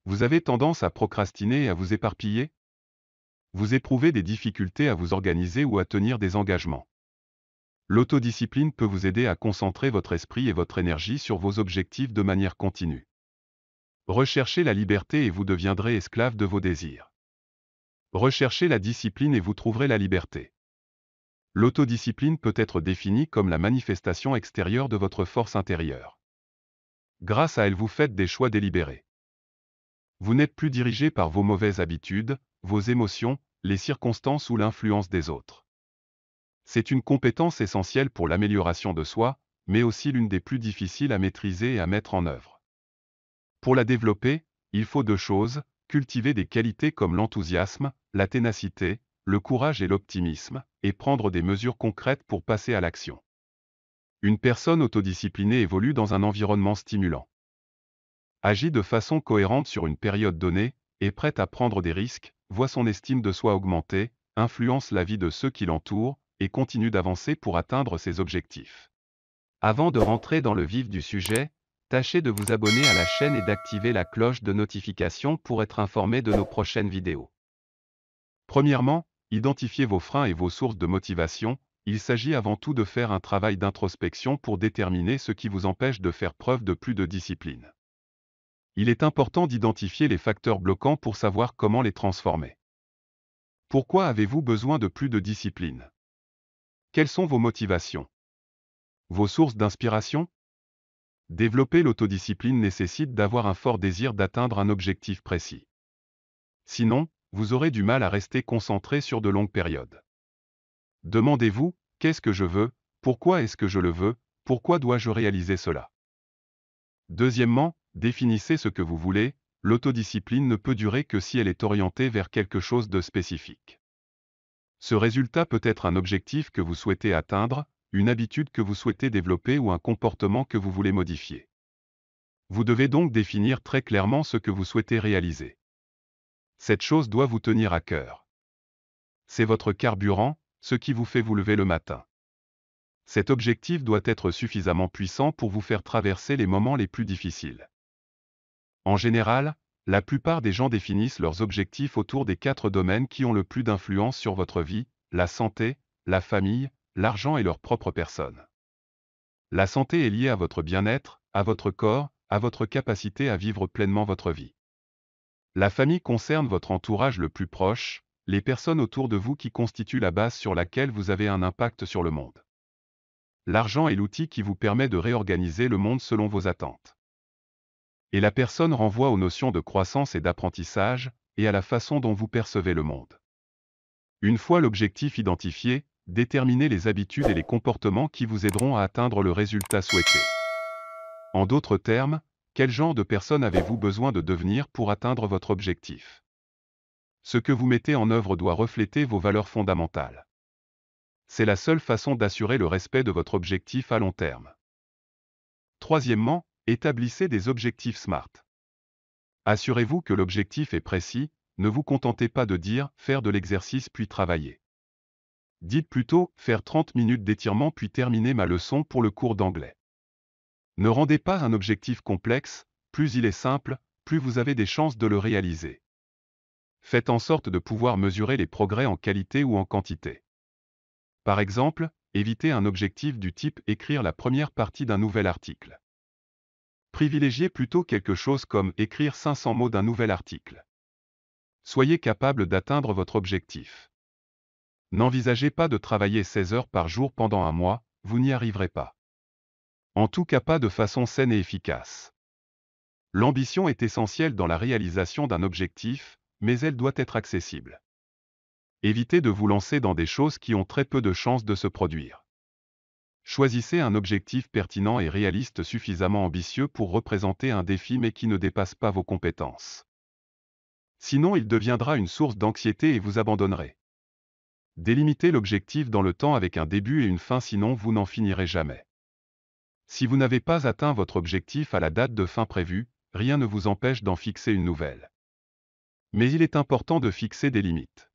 Vous avez tendance à procrastiner et à vous éparpiller? Vous éprouvez des difficultés à vous organiser ou à tenir des engagements. L'autodiscipline peut vous aider à concentrer votre esprit et votre énergie sur vos objectifs de manière continue. Recherchez la liberté et vous deviendrez esclave de vos désirs. Recherchez la discipline et vous trouverez la liberté. L'autodiscipline peut être définie comme la manifestation extérieure de votre force intérieure. Grâce à elle, vous faites des choix délibérés. Vous n'êtes plus dirigé par vos mauvaises habitudes, vos émotions, les circonstances ou l'influence des autres. C'est une compétence essentielle pour l'amélioration de soi, mais aussi l'une des plus difficiles à maîtriser et à mettre en œuvre. Pour la développer, il faut deux choses: cultiver des qualités comme l'enthousiasme, la ténacité, le courage et l'optimisme, et prendre des mesures concrètes pour passer à l'action. Une personne autodisciplinée évolue dans un environnement stimulant. Agit de façon cohérente sur une période donnée, est prête à prendre des risques, voit son estime de soi augmenter, influence la vie de ceux qui l'entourent, et continue d'avancer pour atteindre ses objectifs. Avant de rentrer dans le vif du sujet, tâchez de vous abonner à la chaîne et d'activer la cloche de notification pour être informé de nos prochaines vidéos. Premièrement, identifiez vos freins et vos sources de motivation. Il s'agit avant tout de faire un travail d'introspection pour déterminer ce qui vous empêche de faire preuve de plus de discipline. Il est important d'identifier les facteurs bloquants pour savoir comment les transformer. Pourquoi avez-vous besoin de plus de discipline? Quelles sont vos motivations? Vos sources d'inspiration? Développer l'autodiscipline nécessite d'avoir un fort désir d'atteindre un objectif précis. Sinon, vous aurez du mal à rester concentré sur de longues périodes. Demandez-vous: qu'est-ce que je veux? Pourquoi est-ce que je le veux? Pourquoi dois-je réaliser cela? Deuxièmement, définissez ce que vous voulez. L'autodiscipline ne peut durer que si elle est orientée vers quelque chose de spécifique. Ce résultat peut être un objectif que vous souhaitez atteindre, une habitude que vous souhaitez développer ou un comportement que vous voulez modifier. Vous devez donc définir très clairement ce que vous souhaitez réaliser. Cette chose doit vous tenir à cœur. C'est votre carburant, ce qui vous fait vous lever le matin. Cet objectif doit être suffisamment puissant pour vous faire traverser les moments les plus difficiles. En général, la plupart des gens définissent leurs objectifs autour des 4 domaines qui ont le plus d'influence sur votre vie: la santé, la famille, l'argent et leur propre personne. La santé est liée à votre bien-être, à votre corps, à votre capacité à vivre pleinement votre vie. La famille concerne votre entourage le plus proche, les personnes autour de vous qui constituent la base sur laquelle vous avez un impact sur le monde. L'argent est l'outil qui vous permet de réorganiser le monde selon vos attentes. Et la personne renvoie aux notions de croissance et d'apprentissage, et à la façon dont vous percevez le monde. Une fois l'objectif identifié, déterminez les habitudes et les comportements qui vous aideront à atteindre le résultat souhaité. En d'autres termes, quel genre de personne avez-vous besoin de devenir pour atteindre votre objectif? Ce que vous mettez en œuvre doit refléter vos valeurs fondamentales. C'est la seule façon d'assurer le respect de votre objectif à long terme. Troisièmement, établissez des objectifs SMART. Assurez-vous que l'objectif est précis. Ne vous contentez pas de dire « faire de l'exercice puis travailler ». Dites plutôt « faire 30 minutes d'étirement puis terminer ma leçon pour le cours d'anglais ». Ne rendez pas un objectif complexe. Plus il est simple, plus vous avez des chances de le réaliser. Faites en sorte de pouvoir mesurer les progrès en qualité ou en quantité. Par exemple, évitez un objectif du type « écrire la première partie d'un nouvel article ». Privilégiez plutôt quelque chose comme « écrire 500 mots d'un nouvel article ». Soyez capable d'atteindre votre objectif. N'envisagez pas de travailler 16 heures par jour pendant un mois, vous n'y arriverez pas. En tout cas pas de façon saine et efficace. L'ambition est essentielle dans la réalisation d'un objectif, mais elle doit être accessible. Évitez de vous lancer dans des choses qui ont très peu de chances de se produire. Choisissez un objectif pertinent et réaliste suffisamment ambitieux pour représenter un défi mais qui ne dépasse pas vos compétences. Sinon il deviendra une source d'anxiété et vous abandonnerez. Délimitez l'objectif dans le temps avec un début et une fin, sinon vous n'en finirez jamais. Si vous n'avez pas atteint votre objectif à la date de fin prévue, rien ne vous empêche d'en fixer une nouvelle. Mais il est important de fixer des limites.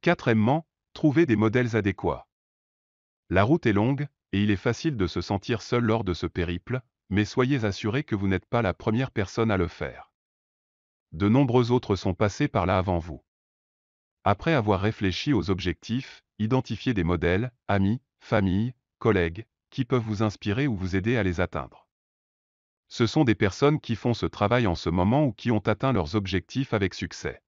Quatrièmement, trouvez des modèles adéquats. La route est longue, et il est facile de se sentir seul lors de ce périple, mais soyez assurés que vous n'êtes pas la première personne à le faire. De nombreux autres sont passés par là avant vous. Après avoir réfléchi aux objectifs, identifiez des modèles, amis, famille, collègues, qui peuvent vous inspirer ou vous aider à les atteindre. Ce sont des personnes qui font ce travail en ce moment ou qui ont atteint leurs objectifs avec succès.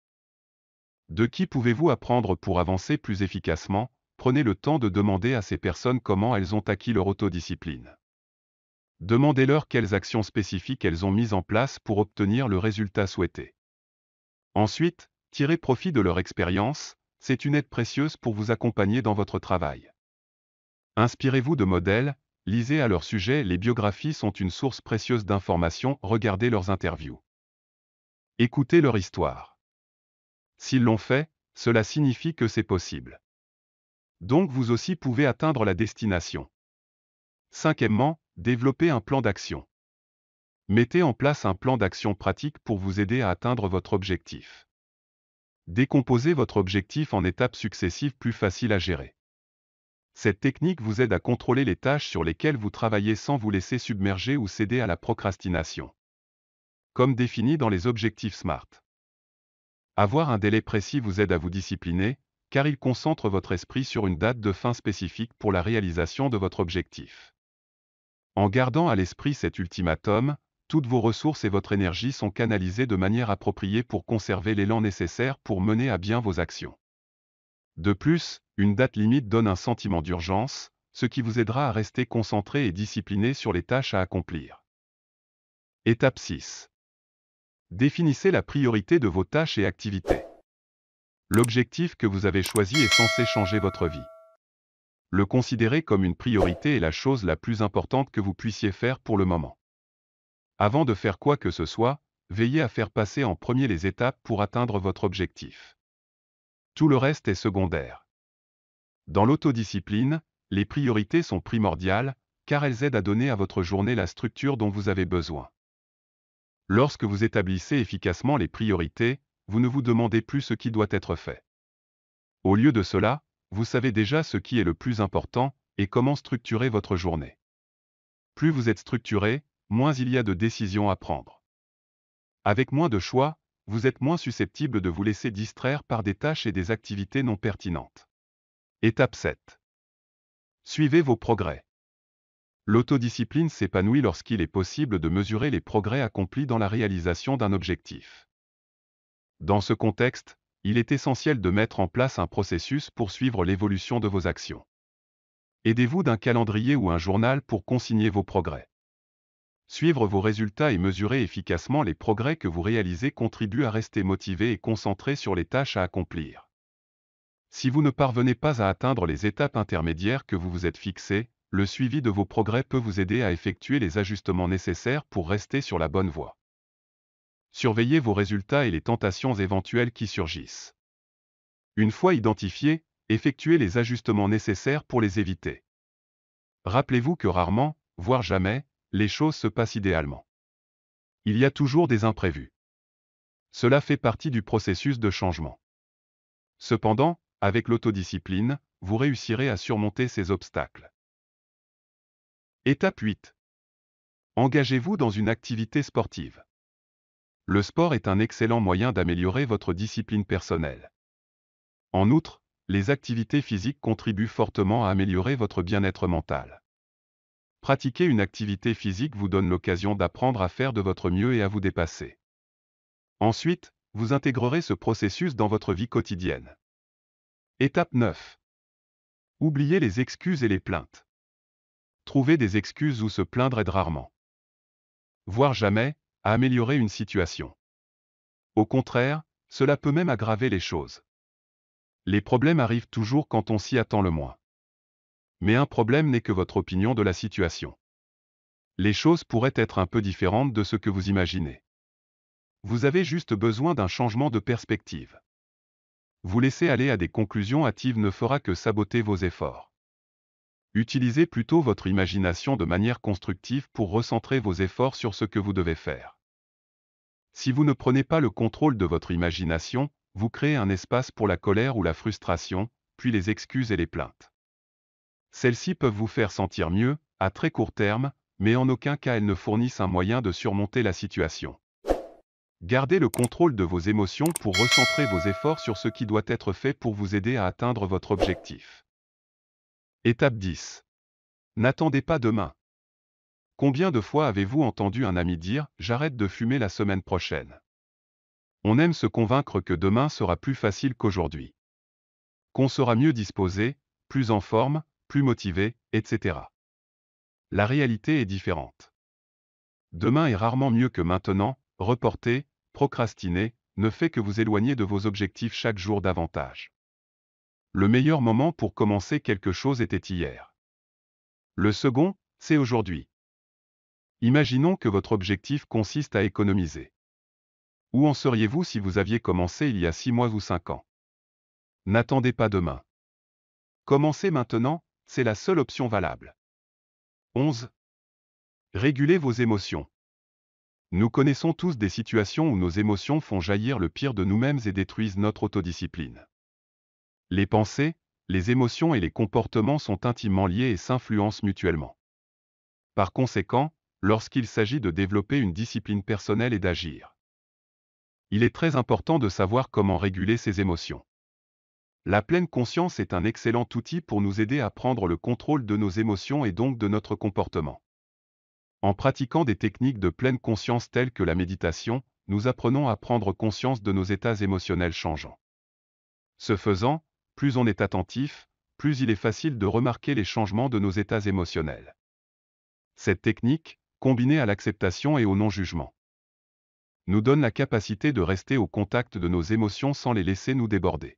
De qui pouvez-vous apprendre pour avancer plus efficacement? Prenez le temps de demander à ces personnes comment elles ont acquis leur autodiscipline. Demandez-leur quelles actions spécifiques elles ont mises en place pour obtenir le résultat souhaité. Ensuite, tirez profit de leur expérience, c'est une aide précieuse pour vous accompagner dans votre travail. Inspirez-vous de modèles, lisez à leur sujet, les biographies sont une source précieuse d'informations, regardez leurs interviews. Écoutez leur histoire. S'ils l'ont fait, cela signifie que c'est possible. Donc vous aussi pouvez atteindre la destination. Cinquièmement, développez un plan d'action. Mettez en place un plan d'action pratique pour vous aider à atteindre votre objectif. Décomposez votre objectif en étapes successives plus faciles à gérer. Cette technique vous aide à contrôler les tâches sur lesquelles vous travaillez sans vous laisser submerger ou céder à la procrastination. Comme défini dans les objectifs SMART. Avoir un délai précis vous aide à vous discipliner, car il concentre votre esprit sur une date de fin spécifique pour la réalisation de votre objectif. En gardant à l'esprit cet ultimatum, toutes vos ressources et votre énergie sont canalisées de manière appropriée pour conserver l'élan nécessaire pour mener à bien vos actions. De plus, une date limite donne un sentiment d'urgence, ce qui vous aidera à rester concentré et discipliné sur les tâches à accomplir. Étape 6. Définissez la priorité de vos tâches et activités. L'objectif que vous avez choisi est censé changer votre vie. Le considérer comme une priorité est la chose la plus importante que vous puissiez faire pour le moment. Avant de faire quoi que ce soit, veillez à faire passer en premier les étapes pour atteindre votre objectif. Tout le reste est secondaire. Dans l'autodiscipline, les priorités sont primordiales, car elles aident à donner à votre journée la structure dont vous avez besoin. Lorsque vous établissez efficacement les priorités, vous ne vous demandez plus ce qui doit être fait. Au lieu de cela, vous savez déjà ce qui est le plus important et comment structurer votre journée. Plus vous êtes structuré, moins il y a de décisions à prendre. Avec moins de choix, vous êtes moins susceptible de vous laisser distraire par des tâches et des activités non pertinentes. Étape 7. Suivez vos progrès. L'autodiscipline s'épanouit lorsqu'il est possible de mesurer les progrès accomplis dans la réalisation d'un objectif. Dans ce contexte, il est essentiel de mettre en place un processus pour suivre l'évolution de vos actions. Aidez-vous d'un calendrier ou un journal pour consigner vos progrès. Suivre vos résultats et mesurer efficacement les progrès que vous réalisez contribue à rester motivé et concentré sur les tâches à accomplir. Si vous ne parvenez pas à atteindre les étapes intermédiaires que vous vous êtes fixées, le suivi de vos progrès peut vous aider à effectuer les ajustements nécessaires pour rester sur la bonne voie. Surveillez vos résultats et les tentations éventuelles qui surgissent. Une fois identifiés, effectuez les ajustements nécessaires pour les éviter. Rappelez-vous que rarement, voire jamais, les choses se passent idéalement. Il y a toujours des imprévus. Cela fait partie du processus de changement. Cependant, avec l'autodiscipline, vous réussirez à surmonter ces obstacles. Étape 8. Engagez-vous dans une activité sportive. Le sport est un excellent moyen d'améliorer votre discipline personnelle. En outre, les activités physiques contribuent fortement à améliorer votre bien-être mental. Pratiquer une activité physique vous donne l'occasion d'apprendre à faire de votre mieux et à vous dépasser. Ensuite, vous intégrerez ce processus dans votre vie quotidienne. Étape 9. Oubliez les excuses et les plaintes. Trouver des excuses ou se plaindre aide rarement, voire jamais, à améliorer une situation. Au contraire, cela peut même aggraver les choses. Les problèmes arrivent toujours quand on s'y attend le moins. Mais un problème n'est que votre opinion de la situation. Les choses pourraient être un peu différentes de ce que vous imaginez. Vous avez juste besoin d'un changement de perspective. Vous laisser aller à des conclusions hâtives ne fera que saboter vos efforts. Utilisez plutôt votre imagination de manière constructive pour recentrer vos efforts sur ce que vous devez faire. Si vous ne prenez pas le contrôle de votre imagination, vous créez un espace pour la colère ou la frustration, puis les excuses et les plaintes. Celles-ci peuvent vous faire sentir mieux, à très court terme, mais en aucun cas elles ne fournissent un moyen de surmonter la situation. Gardez le contrôle de vos émotions pour recentrer vos efforts sur ce qui doit être fait pour vous aider à atteindre votre objectif. Étape 10. N'attendez pas demain. Combien de fois avez-vous entendu un ami dire « J'arrête de fumer la semaine prochaine ». On aime se convaincre que demain sera plus facile qu'aujourd'hui. Qu'on sera mieux disposé, plus en forme, plus motivé, etc. La réalité est différente. Demain est rarement mieux que maintenant, reporter, procrastiner, ne fait que vous éloigner de vos objectifs chaque jour davantage. Le meilleur moment pour commencer quelque chose était hier. Le second, c'est aujourd'hui. Imaginons que votre objectif consiste à économiser. Où en seriez-vous si vous aviez commencé il y a 6 mois ou 5 ans? N'attendez pas demain. Commencez maintenant, c'est la seule option valable. 11. Régulez vos émotions. Nous connaissons tous des situations où nos émotions font jaillir le pire de nous-mêmes et détruisent notre autodiscipline. Les pensées, les émotions et les comportements sont intimement liés et s'influencent mutuellement. Par conséquent, lorsqu'il s'agit de développer une discipline personnelle et d'agir, il est très important de savoir comment réguler ses émotions. La pleine conscience est un excellent outil pour nous aider à prendre le contrôle de nos émotions et donc de notre comportement. En pratiquant des techniques de pleine conscience telles que la méditation, nous apprenons à prendre conscience de nos états émotionnels changeants. Ce faisant, plus on est attentif, plus il est facile de remarquer les changements de nos états émotionnels. Cette technique, combinée à l'acceptation et au non-jugement, nous donne la capacité de rester au contact de nos émotions sans les laisser nous déborder.